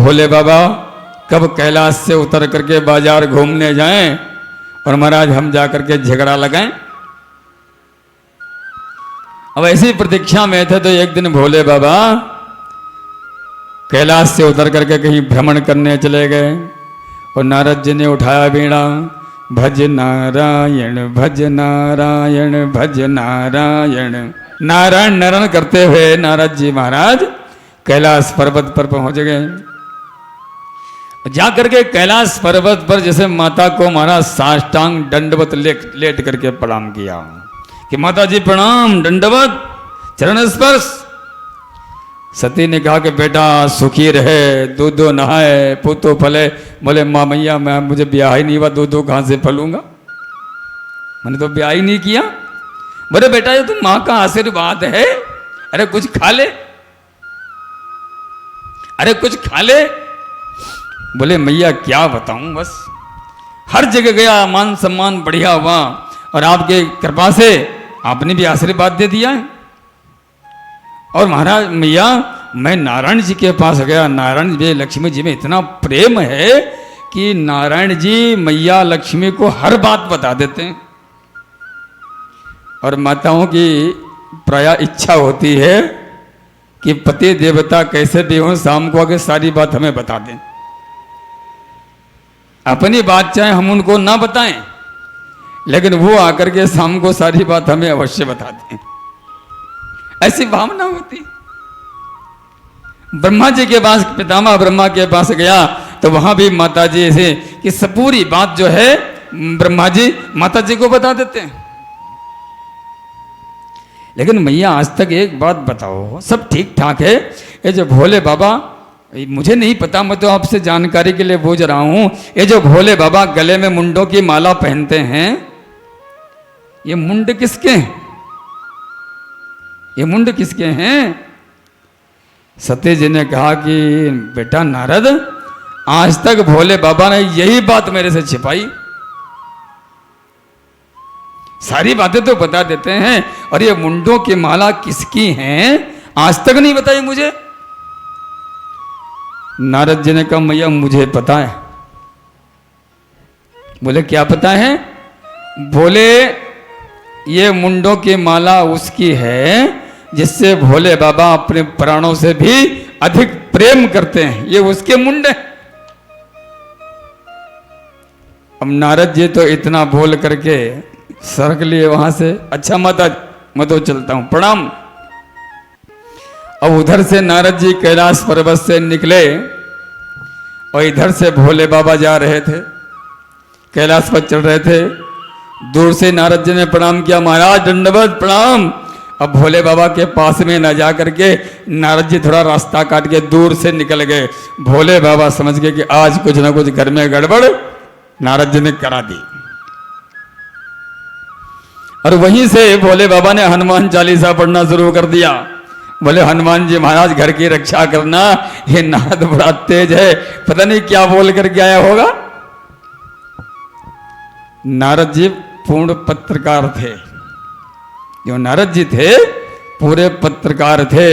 भोले बाबा कब कैलाश से उतर करके बाजार घूमने जाएं और महाराज हम जा करके झगड़ा लगाएं। अब ऐसी प्रतीक्षा में थे तो एक दिन भोले बाबा कैलाश से उतर करके कहीं भ्रमण करने चले गए और नारद जी ने उठाया बीड़ा, भज नारायण भज नारायण भज नारायण। नारायण नारायण करते हुए नारद जी महाराज कैलाश पर्वत पर पहुंच गए। जाकर के कैलाश पर्वत पर जैसे माता को महाराज साष्टांग दंडवत लेट करके प्रणाम किया कि माता जी प्रणाम, दंडवत, चरण स्पर्श। सती ने कहा कि बेटा सुखी रहे, दूध नहाए, पूतो फले। बोले माँ मैया मैं मुझे ब्याह ही नहीं हुआ, दूध कहाँ से फलूंगा, मैंने तो ब्याह ही नहीं किया। बोले बेटा ये तो माँ का आशीर्वाद है, अरे कुछ खा ले, अरे कुछ खा ले। बोले मैया क्या बताऊं, बस हर जगह गया, मान सम्मान बढ़िया हुआ और आपके कृपा से आपने भी आशीर्वाद दे दिया है। और महाराज मैया मैं नारायण जी के पास गया, नारायण जी लक्ष्मी जी में इतना प्रेम है कि नारायण जी मैया लक्ष्मी को हर बात बता देते हैं। और माताओं की प्राय इच्छा होती है कि पति देवता कैसे भी हो शाम को आके सारी बात हमें बता दें। अपनी बात चाहे हम उनको ना बताएं लेकिन वो आकर के शाम को सारी बात हमें अवश्य बता दें, ऐसी भावना होती। ब्रह्मा जी के पास, पितामह ब्रह्मा के पास गया तो वहां भी माता जी से कि सब पूरी बात जो है ब्रह्मा जी माता जी को बता देते हैं। लेकिन मैया आज तक एक बात बताओ, सब ठीक ठाक है, ये जो भोले बाबा, मुझे नहीं पता, मैं तो आपसे जानकारी के लिए पूछ रहा हूं, ये जो भोले बाबा गले में मुंडों की माला पहनते हैं, ये मुंड किसके हैं, ये मुंड किसके हैं? सती जी ने कहा कि बेटा नारद आज तक भोले बाबा ने यही बात मेरे से छिपाई, सारी बातें तो बता देते हैं और ये मुंडों की माला किसकी हैं आज तक नहीं बताई मुझे। नारद जी ने कहा मैया मुझे पता है। बोले क्या पता है? बोले ये मुंडों की माला उसकी है जिससे भोले बाबा अपने प्राणों से भी अधिक प्रेम करते हैं, ये उसके मुंड है। अब नारद जी तो इतना बोल करके सरक लिए वहां से, अच्छा माता मैं तो चलता हूं, प्रणाम। अब उधर से नारद जी कैलाश पर्वत से निकले और इधर से भोले बाबा जा रहे थे, कैलाश पर चढ़ रहे थे। दूर से नारद जी ने प्रणाम किया, महाराज दंडवत प्रणाम। अब भोले बाबा के पास में न जा करके नारद जी थोड़ा रास्ता काट के दूर से निकल गए। भोले बाबा समझ गए कि आज कुछ ना कुछ घर में गड़बड़ नारद जी ने करा दी। और वहीं से भोले बाबा ने हनुमान चालीसा पढ़ना शुरू कर दिया। बोले हनुमान जी महाराज घर की रक्षा करना, ये नारद बड़ा तेज है, पता नहीं क्या बोल करके आया होगा। नारद जी पूर्ण पत्रकार थे, जो नारद जी थे पूरे पत्रकार थे,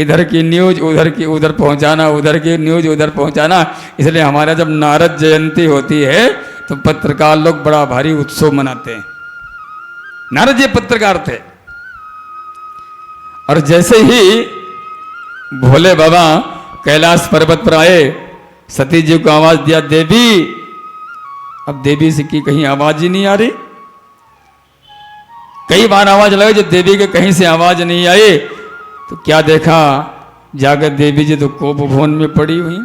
इधर की न्यूज उधर की उधर पहुंचाना, उधर की न्यूज उधर पहुंचाना। इसलिए हमारा जब नारद जयंती होती है तो पत्रकार लोग बड़ा भारी उत्सव मनाते हैं। नारद जी पत्रकार थे। और जैसे ही भोले बाबा कैलाश पर्वत पर आए, सती जी को आवाज दिया देवी। अब देवी से की कहीं आवाज ही नहीं आ रही, कई बार आवाज लगी, जब देवी के कहीं से आवाज नहीं आई तो क्या देखा, जाकर देवी जी तो कोप भवन में पड़ी हुई।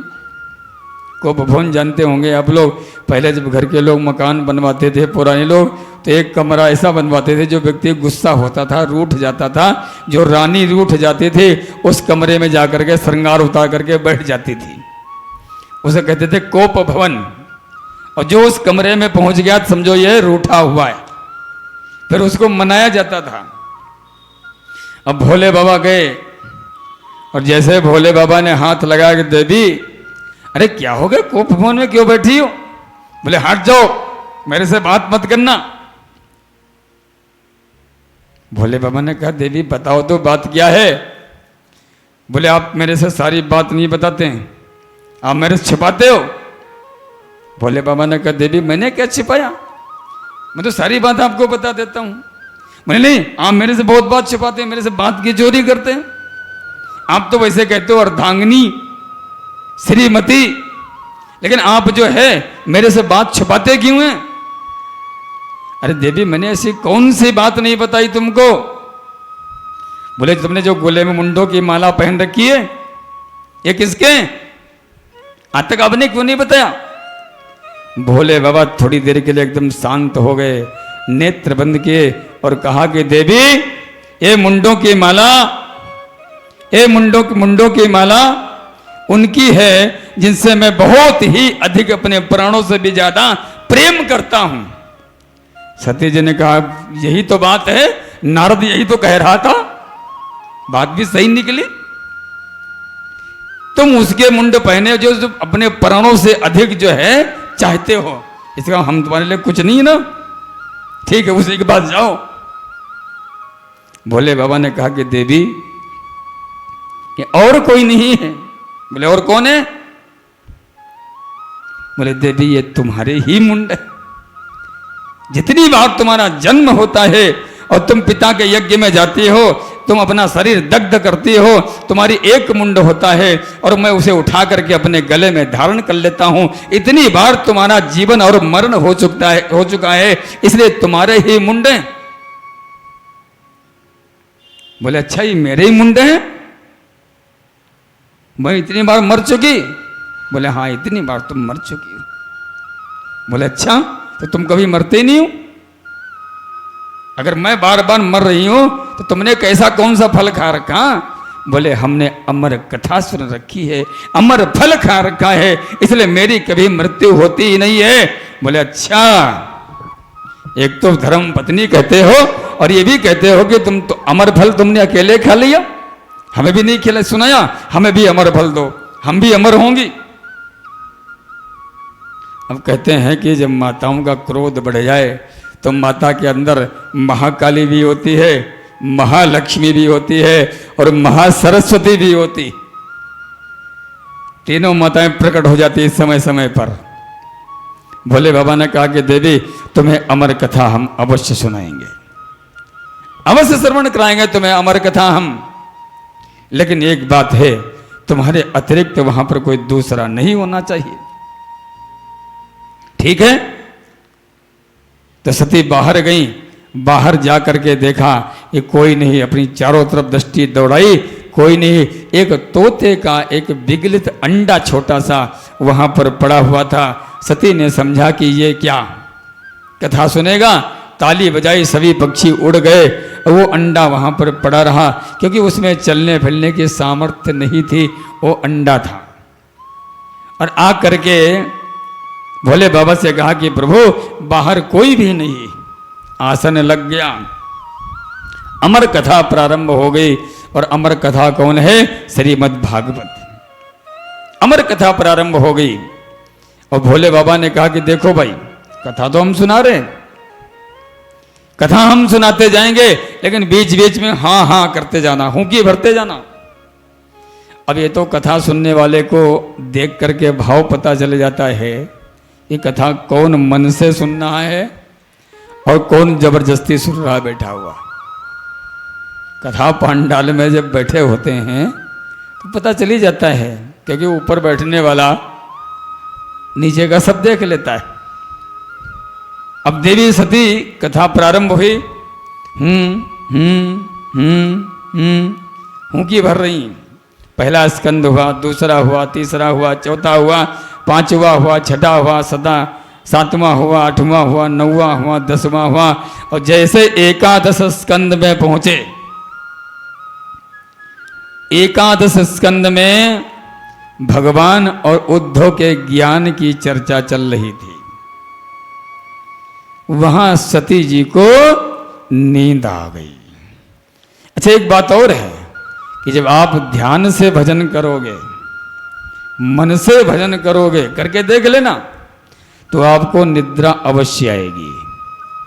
कोप भवन जानते होंगे आप लोग, पहले जब घर के लोग मकान बनवाते थे पुराने लोग तो एक कमरा ऐसा बनवाते थे, जो व्यक्ति गुस्सा होता था, रूठ जाता था, जो रानी रूठ जाती थी उस कमरे में जाकर के श्रृंगार उतार करके बैठ जाती थी, उसे कहते थे कोप भवन। और जो उस कमरे में पहुंच गया समझो ये रूठा हुआ है, फिर उसको मनाया जाता था। अब भोले बाबा गए और जैसे भोले बाबा ने हाथ लगाया कि देवी अरे क्या हो गया, कोप भवन में क्यों बैठी हो? बोले हट जाओ, मेरे से बात मत करना। भोले बाबा ने कहा देवी बताओ तो बात क्या है? बोले आप मेरे से सारी बात नहीं बताते हैं, आप मेरे से छिपाते हो? भोले बाबा ने कहा देवी मैंने क्या छिपाया, मैं तो सारी बात आपको बता देता हूं। मैंने नहीं, आप मेरे से बहुत बात छिपाते हैं, मेरे से बात की चोरी करते हैं। आप तो वैसे कहते हो अर्धांगिनी श्रीमती, लेकिन आप जो है मेरे से बात छिपाते क्यों हैं? अरे देवी मैंने ऐसी कौन सी बात नहीं बताई तुमको? बोले तुमने जो गले में मुंडों की माला पहन रखी है ये किसके? आज तक आपने क्यों नहीं बताया? भोले बाबा थोड़ी देर के लिए एकदम शांत हो गए, नेत्र बंद किए और कहा कि देवी ये मुंडों की माला, ये मुंडों की माला उनकी है जिनसे मैं बहुत ही अधिक अपने प्राणों से भी ज्यादा प्रेम करता हूं। सती जी ने कहा यही तो बात है, नारद यही तो कह रहा था, बात भी सही निकली। तुम उसके मुंड पहने जो अपने प्राणों से अधिक जो है चाहते हो, इसका हम तुम्हारे लिए कुछ नहीं ना, ठीक है उसी के पास जाओ। भोले बाबा ने कहा कि देवी ये और कोई नहीं है। बोले और कौन है? बोले देवी ये तुम्हारे ही मुंड है। जितनी बार तुम्हारा जन्म होता है और तुम पिता के यज्ञ में जाती हो, तुम अपना शरीर दग्ध करती हो, तुम्हारी एक मुंड होता है और मैं उसे उठा करके अपने गले में धारण कर लेता हूं। इतनी बार तुम्हारा जीवन और मरण हो चुका है, इसलिए तुम्हारे ही मुंड हैं। बोले अच्छा ये मेरे ही मुंड हैं, मैं इतनी बार मर चुकी? बोले हाँ इतनी बार तुम मर चुकी हो। बोले अच्छा तो तुम कभी मरते ही नहीं हो? अगर मैं बार बार मर रही हूं तो तुमने कैसा कौन सा फल खा रखा? बोले हमने अमर कथा सुन रखी है, अमर फल खा रखा है, इसलिए मेरी कभी मृत्यु होती ही नहीं है। बोले अच्छा, एक तो धर्म पत्नी कहते हो और ये भी कहते हो कि तुम तो अमर फल तुमने अकेले खा लिया, हमें भी नहीं खिला सुनाया, हमें भी अमर फल दो, हम भी अमर होंगी। अब कहते हैं कि जब माताओं का क्रोध बढ़ जाए तो माता के अंदर महाकाली भी होती है, महालक्ष्मी भी होती है और महासरस्वती भी होती। तीनों माताएं प्रकट हो जाती है समय समय पर। भोले बाबा ने कहा कि देवी तुम्हें अमर कथा हम अवश्य सुनाएंगे, अवश्य श्रवण कराएंगे तुम्हें अमर कथा हम, लेकिन एक बात है तुम्हारे अतिरिक्त वहां पर कोई दूसरा नहीं होना चाहिए, ठीक है? तो सती बाहर गई, बाहर जा करके देखा ये कोई नहीं, अपनी चारों तरफ दृष्टि दौड़ाई, कोई नहीं। एक तोते का एक विगलित अंडा छोटा सा वहां पर पड़ा हुआ था। सती ने समझा कि ये क्या कथा सुनेगा, ताली बजाई, सभी पक्षी उड़ गए, वो अंडा वहां पर पड़ा रहा क्योंकि उसमें चलने फिरने की सामर्थ्य नहीं थी, वो अंडा था। और आ करके भोले बाबा से कहा कि प्रभु बाहर कोई भी नहीं। आसन लग गया, अमर कथा प्रारंभ हो गई। और अमर कथा कौन है? श्रीमद् भागवत। अमर कथा प्रारंभ हो गई और भोले बाबा ने कहा कि देखो भाई कथा तो हम सुना रहे हैं, कथा हम सुनाते जाएंगे, लेकिन बीच बीच में हाँ हाँ करते जाना, हुंकी भरते जाना। अब ये तो कथा सुनने वाले को देख करके भाव पता चल जाता है ये कथा कौन मन से सुन रहा है और कौन जबरदस्ती सुन रहा बैठा हुआ। कथा पांडाल में जब बैठे होते हैं तो पता चल ही जाता है, क्योंकि ऊपर बैठने वाला नीचे का सब देख लेता है। अब देवी सती कथा प्रारंभ हुई, हुंकी भर रही। पहला स्कंद हुआ, दूसरा हुआ, तीसरा हुआ, चौथा हुआ, पांचवा हुआ, छठा हुआ, सातवां हुआ, आठवां हुआ, नौवां हुआ, 10वां हुआ। और जैसे एकादश स्कंद में पहुंचे, एकादश स्कंद में भगवान और उद्धव के ज्ञान की चर्चा चल रही थी। वहां सती जी को नींद आ गई। अच्छा एक बात और है कि जब आप ध्यान से भजन करोगे, मन से भजन करोगे, करके देख लेना, तो आपको निद्रा अवश्य आएगी,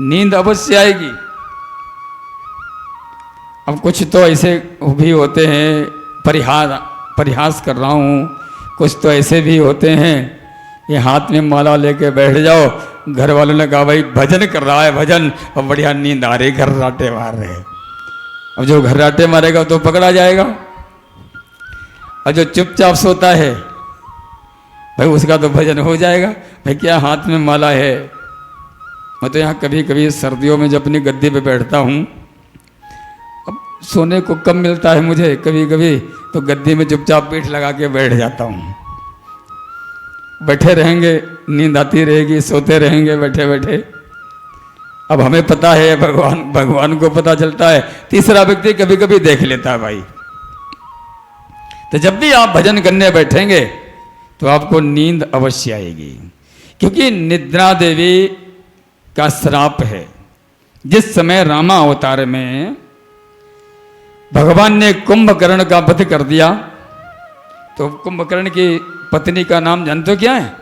नींद अवश्य आएगी। अब कुछ तो ऐसे भी होते हैं, परिहास कर रहा हूं, कुछ तो ऐसे भी होते हैं, ये हाथ में माला लेके बैठ जाओ, घर वालों ने कहा भाई भजन कर रहा है भजन, और बढ़िया नींद आ रही, घर्राटे मार रहे। अब जो घर्राटे मारेगा तो पकड़ा जाएगा, और जो चुपचाप सोता है भाई उसका तो भजन हो जाएगा। भाई क्या हाथ में माला है। मैं तो यहाँ कभी कभी सर्दियों में जब अपनी गद्दी पे बैठता हूँ, अब सोने को कम मिलता है मुझे कभी कभी, तो गद्दी में चुपचाप पीठ लगा के बैठ जाता हूँ। बैठे रहेंगे, नींद आती रहेगी, सोते रहेंगे बैठे बैठे। अब हमें पता है, भगवान को पता चलता है, तीसरा व्यक्ति कभी कभी देख लेता है भाई। तो जब भी आप भजन करने बैठेंगे तो आपको नींद अवश्य आएगी, क्योंकि निद्रा देवी का श्राप है। जिस समय रामा अवतार में भगवान ने कुंभकर्ण का वध कर दिया, तो कुंभकर्ण की पत्नी का नाम जानते हो क्या है?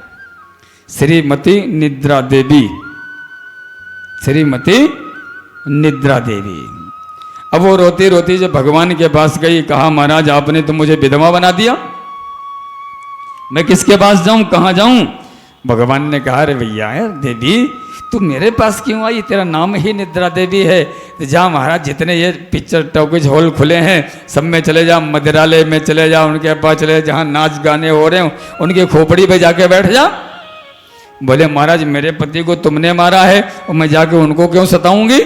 श्रीमती निद्रा देवी। श्रीमती निद्रा देवी। अब वो रोती रोती जब भगवान के पास गई, कहा महाराज आपने तो मुझे विधवा बना दिया, मैं किसके पास जाऊं, कहां जाऊं? भगवान ने कहा अरे भैया देवी तू मेरे पास क्यों आई, तेरा नाम ही निद्रा देवी है। तो जा महाराज, जितने ये पिक्चर टॉकीज हॉल खुले हैं सब में चले जा, मदिरालय में चले जा, उनके पास चले जा, जहाँ नाच गाने हो रहे हो उनकी खोपड़ी पे जाके बैठ जा। बोले महाराज मेरे पति को तुमने मारा है और मैं जाके उनको क्यों सताऊंगी,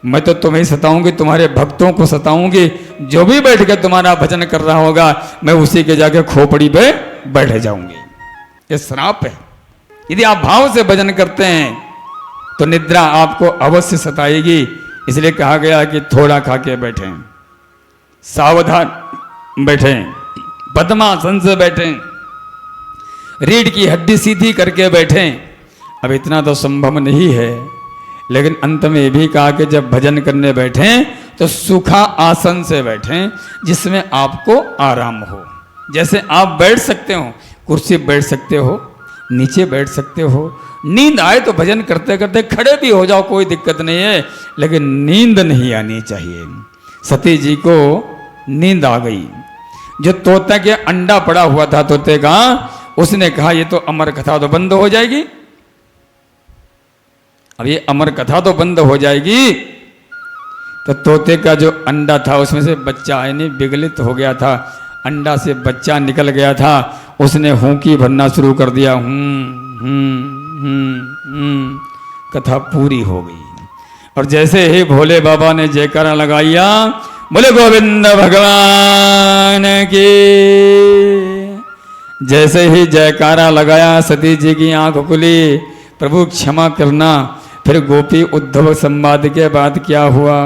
मैं तो तुम्हें सताऊंगी, तुम्हारे भक्तों को सताऊंगी, जो भी बैठ के तुम्हारा भजन कर रहा होगा मैं उसी के जाके खोपड़ी पे बैठ जाऊंगी। ये श्राप है। यदि आप भाव से भजन करते हैं तो निद्रा आपको अवश्य सताएगी। इसलिए कहा गया कि थोड़ा खा के बैठें, सावधान बैठें, पद्मासन से बैठें, रीढ़ की हड्डी सीधी करके बैठें। अब इतना तो संभव नहीं है, लेकिन अंत में ये भी कहा कि जब भजन करने बैठें तो सूखा आसन से बैठें जिसमें आपको आराम हो। जैसे आप बैठ सकते हो, कुर्सी बैठ सकते हो, नीचे बैठ सकते हो। नींद आए तो भजन करते करते खड़े भी हो जाओ, कोई दिक्कत नहीं है, लेकिन नींद नहीं आनी चाहिए। सती जी को नींद आ गई। जो तोते के अंडा पड़ा हुआ था तोते का, उसने कहा ये तो अमर कथा तो बंद हो जाएगी। अब ये अमर कथा तो बंद हो जाएगी, तो तोते का जो अंडा था उसमें से बच्चा यानी विगलित हो गया था, अंडा से बच्चा निकल गया था। उसने हूंकी भरना शुरू कर दिया, कथा पूरी हो गई। और जैसे ही भोले बाबा ने जयकारा लगाया, बोले गोविंद भगवान की, जैसे ही जयकारा लगाया सती जी की आंख खुली, प्रभु क्षमा करना। फिर गोपी उद्धव संवाद के बाद क्या हुआ?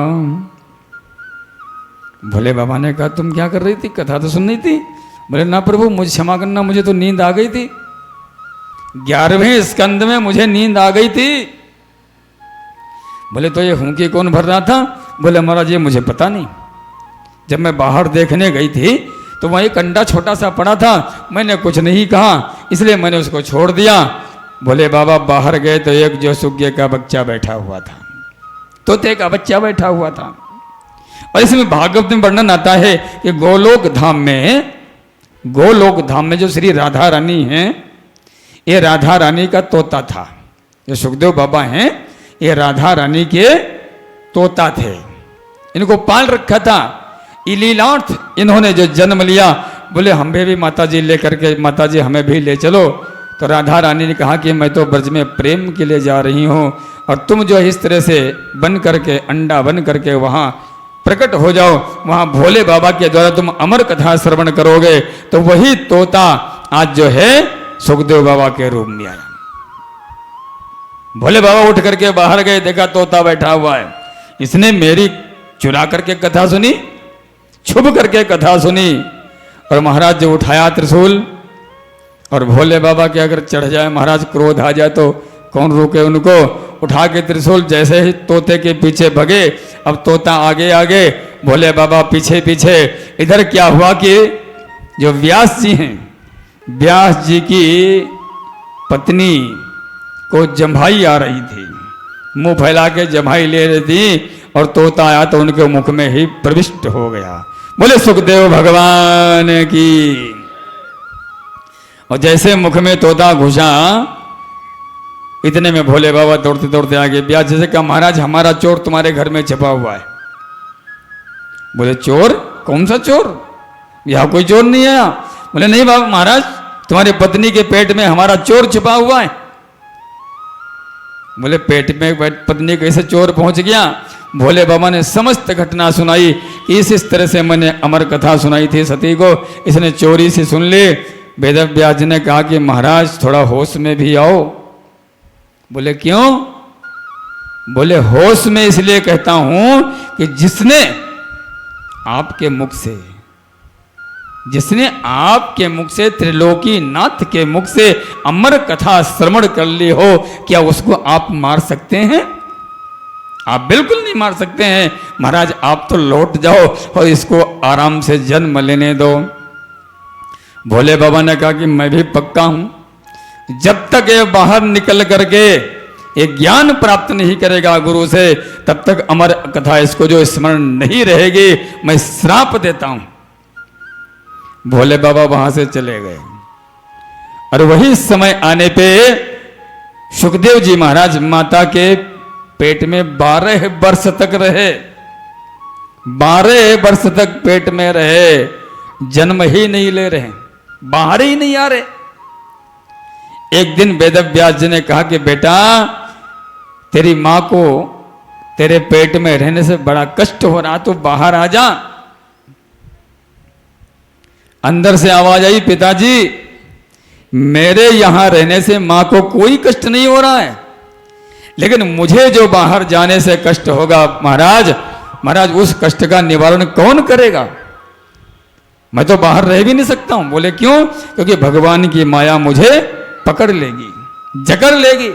भोले बाबा ने कहा तुम क्या कर रही थी, कथा तो सुन रही थी। बोले ना प्रभु मुझे क्षमा करना, मुझे तो नींद आ गई थी, 11वें स्कंद में मुझे नींद आ गई थी। बोले तो ये हूंकी कौन भर रहा था? बोले महाराज ये मुझे पता नहीं, जब मैं बाहर देखने गई थी तो वहाँ एक अंडा छोटा सा पड़ा था, मैंने कुछ नहीं कहा इसलिए मैंने उसको छोड़ दिया। बोले बाबा बाहर गए तो एक जो सुग्गे का बच्चा बैठा हुआ था, तोते का बच्चा बैठा हुआ था। और इसमें भागवत में वर्णन आता है कि गोलोक धाम में जो श्री राधा रानी हैं, ये राधा रानी का तोता था। जो सुखदेव बाबा हैं ये राधा रानी के तोता थे, इनको पाल रखा था। इलीलार्थ इन्होंने जो जन्म लिया, बोले हमें भी माता जी लेकर के, माता जी हमें भी ले चलो। तो राधा रानी ने कहा कि मैं तो ब्रज में प्रेम के लिए जा रही हूँ, और तुम जो इस तरह से बन करके, अंडा बन करके वहाँ प्रकट हो जाओ, वहाँ भोले बाबा के द्वारा तुम अमर कथा श्रवण करोगे। तो वही तोता आज जो है सुखदेव बाबा के रूप में आया। भोले बाबा उठ करके बाहर गए, देखा तोता बैठा हुआ है। इसने मेरी चुरा करके कथा सुनी, छुप करके कथा सुनी, और महाराज जो उठाया त्रिशूल, और भोले बाबा के अगर चढ़ जाए महाराज, क्रोध आ जाए तो कौन रोके उनको। उठा के त्रिशूल जैसे ही तोते के पीछे भगे, अब तोता आगे आगे, भोले बाबा पीछे पीछे। इधर क्या हुआ कि जो व्यास जी हैं, व्यास जी की पत्नी को जम्भाई आ रही थी, मुंह फैला के जम्भाई ले रही थी, और तोता आया तो उनके मुख में ही प्रविष्ट हो गया। बोले सुखदेव भगवान की। और जैसे मुख में तोता घुसा, इतने में भोले बाबा दौड़ते दौड़ते आगे। ब्यास जैसे कहा, महाराज हमारा चोर तुम्हारे घर में छिपा हुआ है। बोले चोर? कौन सा चोर? यहाँ कोई चोर नहीं आया। बोले नहीं बाबा महाराज, तुम्हारी पत्नी के पेट में हमारा चोर छिपा हुआ है। बोले पेट में पत्नी कैसे चोर पहुंच गया? भोले बाबा ने समस्त घटना सुनाई कि इस तरह से मैंने अमर कथा सुनाई थी सती को, इसने चोरी से सुन ली। वेद व्यास जी ने कहा कि महाराज थोड़ा होश में भी आओ। बोले क्यों? बोले होश में इसलिए कहता हूं कि जिसने आपके मुख से त्रिलोकी नाथ के मुख से अमर कथा श्रवण कर ली हो, क्या उसको आप मार सकते हैं? आप बिल्कुल नहीं मार सकते हैं। महाराज आप तो लौट जाओ और इसको आराम से जन्म लेने दो। भोले बाबा ने कहा कि मैं भी पक्का हूं, जब तक ये बाहर निकल करके ये ज्ञान प्राप्त नहीं करेगा गुरु से, तब तक अमर कथा इसको जो स्मरण नहीं रहेगी, मैं श्राप देता हूं। भोले बाबा वहां से चले गए और वही समय आने पे सुखदेव जी महाराज माता के पेट में 12 वर्ष तक रहे। 12 वर्ष तक पेट में रहे, जन्म ही नहीं ले रहे, बाहर ही नहीं आ रहे। एक दिन वेद व्यास जी ने कहा कि बेटा तेरी मां को तेरे पेट में रहने से बड़ा कष्ट हो रहा, तो बाहर आ जा। अंदर से आवाज आई, पिताजी मेरे यहां रहने से मां को कोई कष्ट नहीं हो रहा है, लेकिन मुझे जो बाहर जाने से कष्ट होगा महाराज उस कष्ट का निवारण कौन करेगा? मैं तो बाहर रह भी नहीं सकता हूं। बोले क्यों? क्योंकि भगवान की माया मुझे पकड़ लेगी, जकड़ लेगी।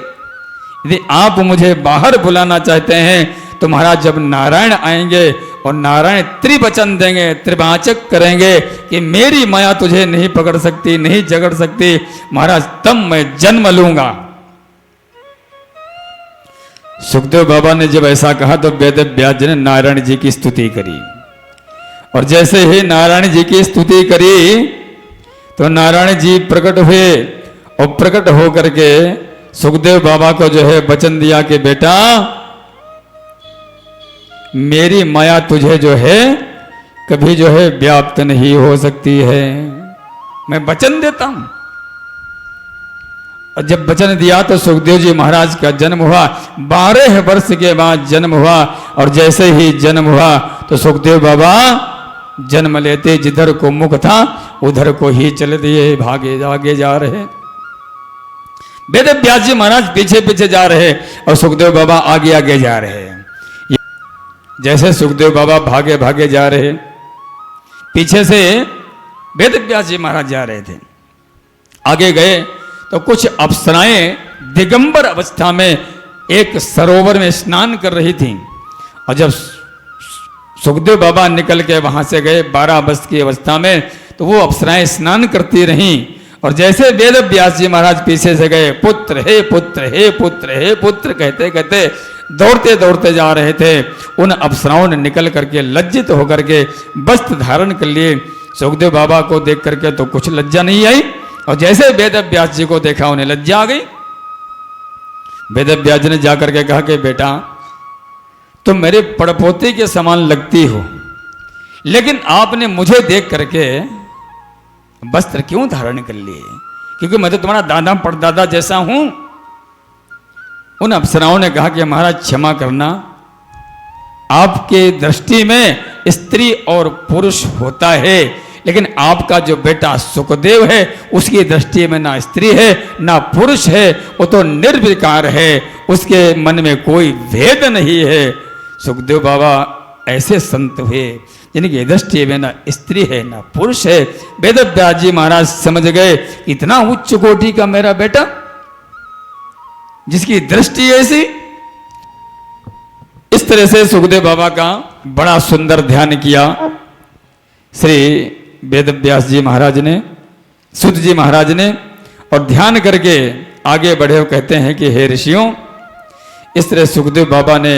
यदि आप मुझे बाहर बुलाना चाहते हैं तो महाराज जब नारायण आएंगे और नारायण त्रिवचन देंगे, त्रिवाचक करेंगे कि मेरी माया तुझे नहीं पकड़ सकती, नहीं जकड़ सकती, महाराज तब मैं जन्म लूंगा। सुखदेव बाबा ने जब ऐसा कहा तो वेद व्यास जी ने नारायण जी की स्तुति करी, और जैसे ही नारायण जी की स्तुति करी तो नारायण जी प्रकट हुए, और प्रकट होकर के सुखदेव बाबा को जो है वचन दिया कि बेटा मेरी माया तुझे जो है कभी जो है व्याप्त नहीं हो सकती है, मैं वचन देता हूं। और जब वचन दिया तो सुखदेव जी महाराज का जन्म हुआ। 12 वर्ष के बाद जन्म हुआ, और जैसे ही जन्म हुआ तो सुखदेव बाबा जन्म लेते जिधर को मुख था उधर को ही चले दिए, भागे आगे जा रहे। वेद व्यास जी महाराज पीछे पीछे जा रहे और सुखदेव बाबा आगे आगे जा रहे। जैसे सुखदेव बाबा भागे भागे जा रहे, पीछे से वेद व्यास जी महाराज जा रहे थे। आगे गए तो कुछ अप्सराएं दिगंबर अवस्था में एक सरोवर में स्नान कर रही थीं, और जब सुखदेव बाबा निकल के वहां से गए 12 वर्ष की अवस्था में, तो वो अप्सराएं स्नान करती रहीं। और जैसे वेद व्यास जी महाराज पीछे से गए, पुत्र हे पुत्र हे पुत्र हे पुत्र कहते कहते दौड़ते दौड़ते जा रहे थे, उन अप्सराओं ने निकल करके लज्जित होकर के वस्त्र धारण कर लिए। सुखदेव बाबा को देख करके तो कुछ लज्जा नहीं आई, और जैसे वेद व्यास जी को देखा उन्हें लज्जा आ गई। वेद व्यास जी ने जाकर के कहा कि बेटा तुम मेरे पड़पोते के समान लगती हो, लेकिन आपने मुझे देख करके वस्त्र क्यों धारण कर लिए? क्योंकि मैं तो तुम्हारा दादा परदादा जैसा हूं। उन अप्सराओं ने कहा कि महाराज क्षमा करना, आपके दृष्टि में स्त्री और पुरुष होता है, लेकिन आपका जो बेटा सुखदेव है उसकी दृष्टि में ना स्त्री है ना पुरुष है, वो तो निर्विकार है, उसके मन में कोई भेद नहीं है। सुखदेव बाबा ऐसे संत हुए जिनकी दृष्टि में ना स्त्री है ना पुरुष है। वेद व्यास जी महाराज समझ गए इतना उच्च कोटि का मेरा बेटा, जिसकी दृष्टि ऐसी। इस तरह से सुखदेव बाबा का बड़ा सुंदर ध्यान किया श्री वेद व्यास जी महाराज ने, सुत जी महाराज ने, और ध्यान करके आगे बढ़े। कहते हैं कि हे ऋषियों, इस तरह सुखदेव बाबा ने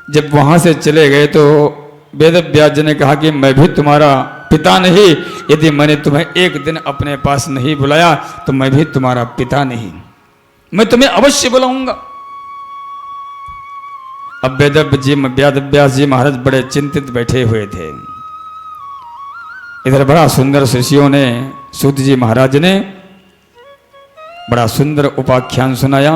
जब वहां से चले गए तो वेद व्यास जी ने कहा कि मैं भी तुम्हारा पिता नहीं। यदि मैंने तुम्हें एक दिन अपने पास नहीं बुलाया तो मैं भी तुम्हारा पिता नहीं। मैं तुम्हें अवश्य बुलाऊंगा। अब वेद व्यास जी महाराज बड़े चिंतित बैठे हुए थे। इधर बड़ा सुंदर शिष्यों ने, सूत जी महाराज ने बड़ा सुंदर उपाख्यान सुनाया।